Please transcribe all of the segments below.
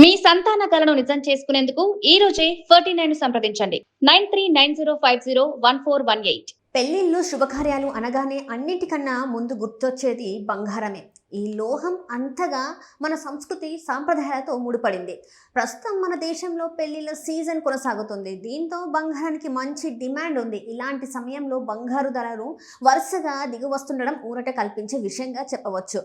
మీ సంతాన కలను నిజం చేసుకునేందుకు ఈ రోజే 49 సంప్రదించండి 9390501418. పెళ్లిళ్ళు శుభకార్యాలు అనగానే అన్నిటికన్నా ముందు గుర్తొచ్చేది బంగారమే. ఈ లోహం అంతగా మన సంస్కృతి సాంప్రదాయాలతో ముడిపడింది. ప్రస్తుతం మన దేశంలో పెళ్లిళ్ళ సీజన్ కొనసాగుతుంది. దీంతో బంగారానికి మంచి డిమాండ్ ఉంది. ఇలాంటి సమయంలో బంగారు ధరలు వరుసగా దిగివస్తుండడం ఊరట కల్పించే విషయంగా చెప్పవచ్చు.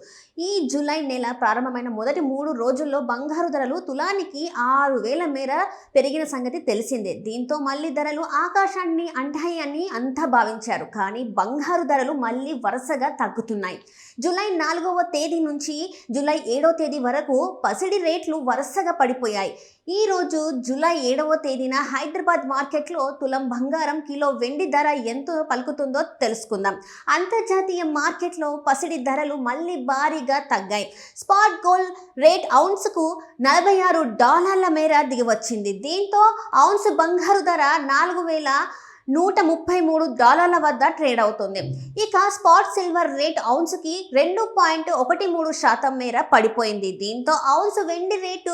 ఈ జూలై నెల ప్రారంభమైన మొదటి 3 రోజుల్లో బంగారు ధరలు తులానికి 6,000 మేర పెరిగిన సంగతి తెలిసిందే. దీంతో మళ్ళీ ధరలు ఆకాశాన్ని అంటాయని అంతా భావించారు. కానీ బంగారు ధరలు మళ్ళీ వరుసగా తగ్గుతున్నాయి. జూలై 4వ తేదీ నుంచి జూలై 7వ తేదీ వరకు పసిడి రేట్లు వరుసగా పడిపోయాయి. ఈ రోజు జూలై 7వ తేదీన హైదరాబాద్ మార్కెట్లో తులం బంగారం, కిలో వెండి ధర ఎంతో పలుకుతుందో తెలుసుకుందాం. అంతర్జాతీయ మార్కెట్లో పసిడి ధరలు మళ్ళీ భారీగా తగ్గాయి. స్పాట్ గోల్డ్ రేట్ ఔన్స్కు $46 మేర దిగివచ్చింది. దీంతో ఔన్స్ బంగారు ధర $4,133 వద్ద ట్రేడ్ అవుతుంది. ఇక స్పాట్ సిల్వర్ రేట్ ఔన్స్కి 2.13% మేర పడిపోయింది. దీంతో ఔన్స్ వెండి రేటు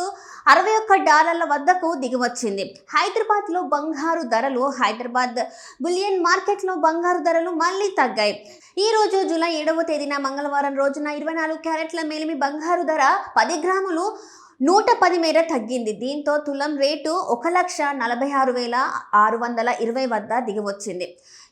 $61 వద్దకు దిగివచ్చింది. హైదరాబాద్లో బంగారు ధరలు హైదరాబాద్ బులియన్ మార్కెట్లో బంగారు ధరలు మళ్ళీ తగ్గాయి. ఈ రోజు జూలై 7వ తేదీన మంగళవారం రోజున 24 క్యారెట్ల మేలిమి బంగారు ధర 10 గ్రాములు 110 మేర తగ్గింది. దీంతో తులం రేటు 1,46,620 వద్ద దిగివచ్చింది.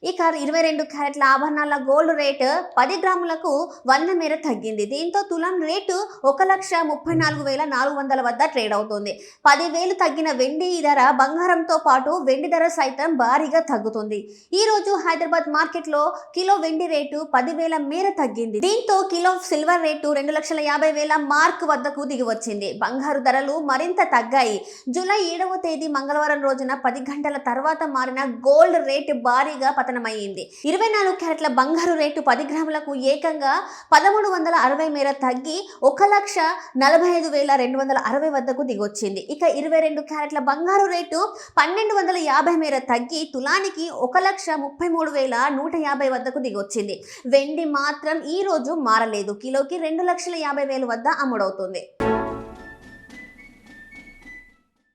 ఇక 22 క్యారెట్ల ఆభరణాల గోల్డ్ రేటు 10 గ్రాములకు 100 మేర తగ్గింది. దీంతో తులం రేటు 1,34,400 వద్ద ట్రేడ్ అవుతుంది. 10,000 తగ్గిన వెండి ధర బంగారంతో పాటు వెండి ధర సైతం భారీగా తగ్గుతుంది. ఈ రోజు హైదరాబాద్ మార్కెట్లో కిలో వెండి రేటు 10,000 మేర తగ్గింది. దీంతో కిలో సిల్వర్ రేటు 2,50,000 మార్క్ వద్దకు దిగివచ్చింది. బంగారు ధరలు మరింత తగ్గాయి. జూలై 7వ తేదీ మంగళవారం రోజున 10 గంటల తర్వాత మారిన గోల్డ్ రేటు భారీగా పతనమైంది. 24 క్యారెట్ల బంగారు రేటు 10 గ్రాములకు ఏకంగా 1,360 మేర తగ్గి 1,45,260 వద్దకు దిగొచ్చింది. ఇక 22 క్యారెట్ల బంగారు రేటు 1,250 మేర తగ్గి తులానికి 1,33,150 వద్దకు దిగొచ్చింది. వెండి మాత్రం ఈ రోజు మారలేదు. కిలోకి 2,50,000 వద్ద అమ్ముడవుతుంది.